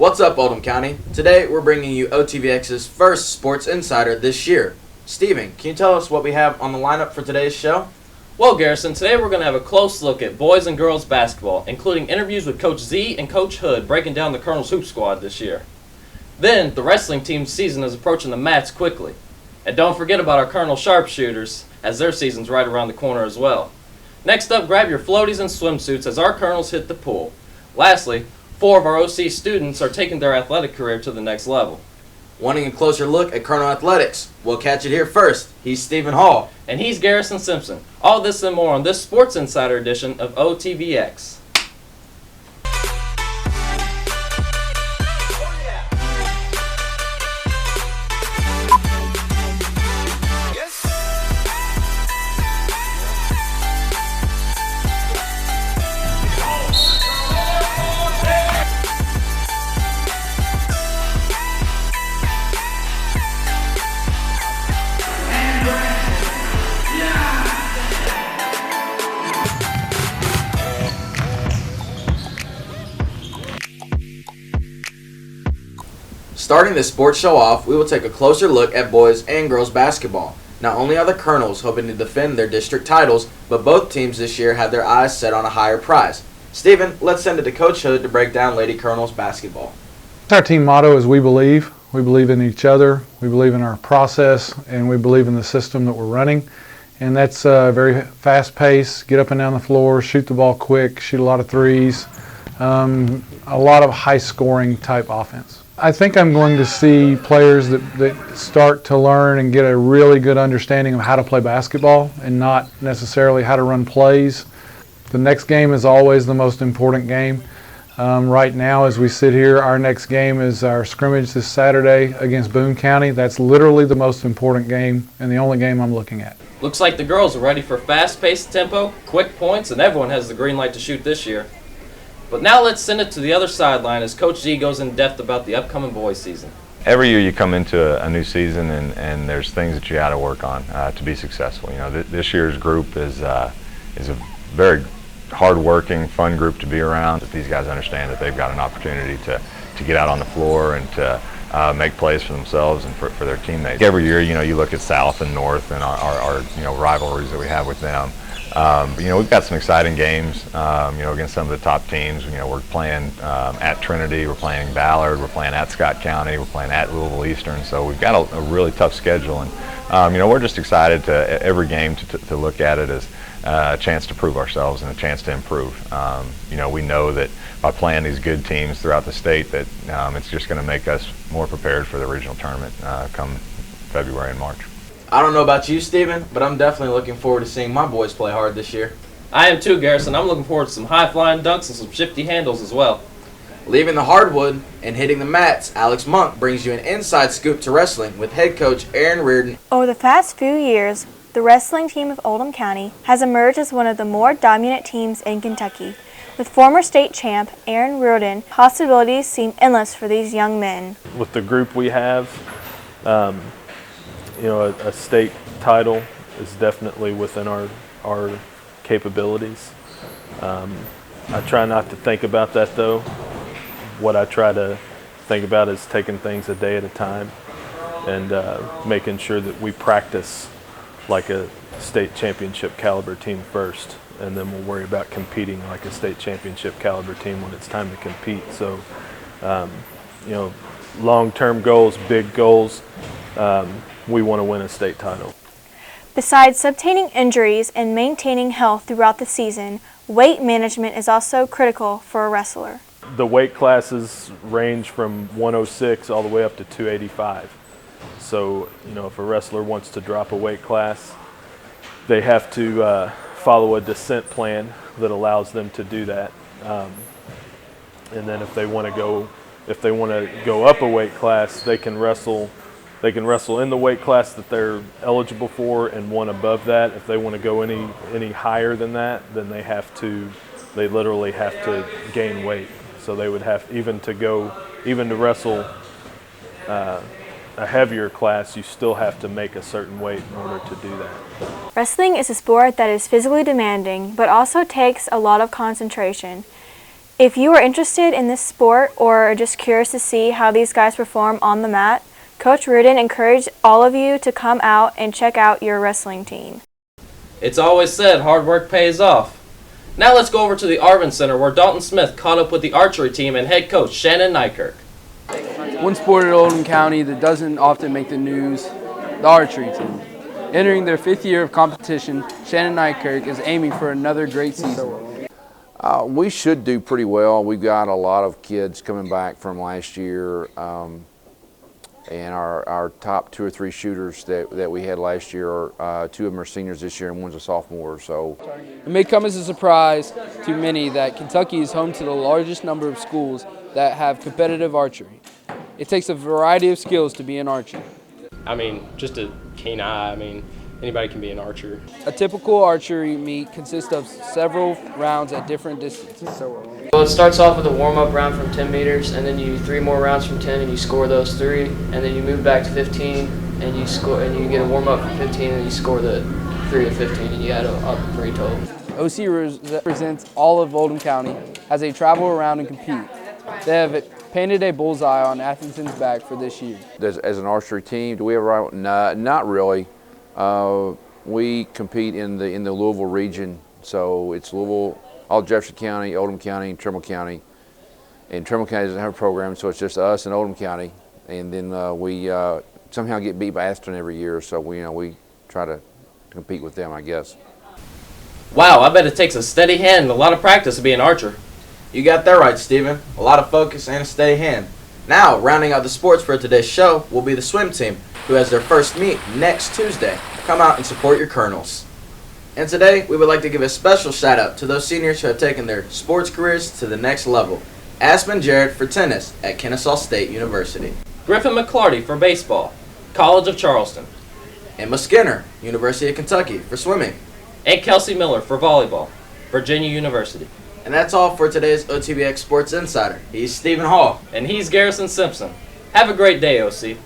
What's up, Oldham County? Today we're bringing you OTVX's first Sports Insider this year. Stephen, can you tell us what we have on the lineup for today's show? Well, Garrison, today we're going to have a close look at boys and girls basketball, including interviews with Coach Z and Coach Hood breaking down the Colonel's Hoop Squad this year. Then, the wrestling team's season is approaching the mats quickly. And don't forget about our Colonel Sharpshooters, as their season's right around the corner as well. Next up, grab your floaties and swimsuits as our Colonels hit the pool. Lastly, 4 of our OC students are taking their athletic career to the next level. Wanting a closer look at Colonel Athletics? We'll catch it here first. He's Stephen Hall. And he's Garrison Simpson. All this and more on this Sports Insider edition of OTVX. Starting this sports show off, we will take a closer look at boys and girls basketball. Not only are the Colonels hoping to defend their district titles, but both teams this year have their eyes set on a higher prize. Stephen, let's send it to Coach Hood to break down Lady Colonels basketball. Our team motto is we believe. We believe in each other, we believe in our process, and we believe in the system that we're running. And that's very fast paced, get up and down the floor, shoot the ball quick, shoot a lot of threes, a lot of high scoring type offense. I think I'm going to see players that start to learn and get a really good understanding of how to play basketball and not necessarily how to run plays. The next game is always the most important game. Right now, as we sit here, our next game is our scrimmage this Saturday against Boone County. That's literally the most important game and the only game I'm looking at. Looks like the girls are ready for fast-paced tempo, quick points, and everyone has the green light to shoot this year. But now let's send it to the other sideline as Coach Z goes in depth about the upcoming boys season. Every year you come into a new season and there's things that you got to work on to be successful. You know, this year's group is a very hard-working, fun group to be around. That these guys understand that they've got an opportunity to get out on the floor and to make plays for themselves and for their teammates. Every year, you know, you look at South and North and our rivalries that we have with them. We've got some exciting games, against some of the top teams. You know, we're playing at Trinity, we're playing Ballard, we're playing at Scott County, we're playing at Louisville Eastern. So we've got a really tough schedule, and we're just excited to every game to look at it as a chance to prove ourselves and a chance to improve. We know that by playing these good teams throughout the state that it's just going to make us more prepared for the regional tournament come February and March. I don't know about you, Stephen, but I'm definitely looking forward to seeing my boys play hard this year. I am too, Garrison. I'm looking forward to some high-flying dunks and some shifty handles as well. Leaving the hardwood and hitting the mats, Alex Monk brings you an inside scoop to wrestling with head coach Aaron Reardon. Over the past few years, the wrestling team of Oldham County has emerged as one of the more dominant teams in Kentucky. With former state champ Aaron Reardon, possibilities seem endless for these young men. With the group we have, a state title is definitely within our capabilities. I try not to think about that though. What I try to think about is taking things a day at a time and making sure that we practice like a state championship caliber team first, and then we'll worry about competing like a state championship caliber team when it's time to compete. So, long-term goals, big goals, we want to win a state title. Besides obtaining injuries and maintaining health throughout the season, weight management is also critical for a wrestler. The weight classes range from 106 all the way up to 285. So, if a wrestler wants to drop a weight class, they have to follow a descent plan that allows them to do that. And then if they want to go up a weight class, they can wrestle in the weight class that they're eligible for and one above that. If they want to go any higher than that, then they literally have to gain weight. So they would have even to wrestle a heavier class, you still have to make a certain weight in order to do that. Wrestling is a sport that is physically demanding, but also takes a lot of concentration. If you are interested in this sport or are just curious to see how these guys perform on the mat, Coach Rudin encouraged all of you to come out and check out your wrestling team. It's always said hard work pays off. Now let's go over to the Arvin Center where Dalton Smith caught up with the archery team and head coach Shannon Nykirk. One sport at Oldham County that doesn't often make the news, the archery team. Entering their 5th year of competition, Shannon Nykirk is aiming for another great season. We should do pretty well. We've got a lot of kids coming back from last year, and our top 2 or 3 shooters that we had last year, 2 of them are seniors this year and one's a sophomore. So It may come as a surprise to many that Kentucky is home to the largest number of schools that have competitive archery. It takes a variety of skills to be an archer. I mean, just a keen eye. I mean, anybody can be an archer. A typical archery meet consists of several rounds at different distances. Well, it starts off with a warm-up round from 10 meters, and then you 3 more rounds from 10, and you score those 3, and then you move back to 15, and you score, and you get a warm-up from 15, and you score the 3 to 15, and you add up 3 total. OC represents all of Oldham County as they travel around and compete. They have painted a bullseye on Athenson's back for this year. as an archery team, do we ever? Not really. We compete in the Louisville region, so it's Louisville, all Jefferson County, Oldham County, and Trimble County. And Trimble County doesn't have a program, so it's just us and Oldham County. And then we somehow get beat by Atherton every year, so we try to compete with them, I guess. Wow, I bet it takes a steady hand and a lot of practice to be an archer. You got that right, Stephen. A lot of focus and a steady hand. Now, rounding out the sports for today's show will be the swim team, who has their first meet next Tuesday. Come out and support your Colonels. And today, we would like to give a special shout out to those seniors who have taken their sports careers to the next level. Aspen Jarrett for tennis at Kennesaw State University. Griffin McClarty for baseball, College of Charleston. Emma Skinner, University of Kentucky for swimming. And Kelsey Miller for volleyball, Virginia University. And that's all for today's OTBX Sports Insider. He's Stephen Hall. And he's Garrison Simpson. Have a great day, OC.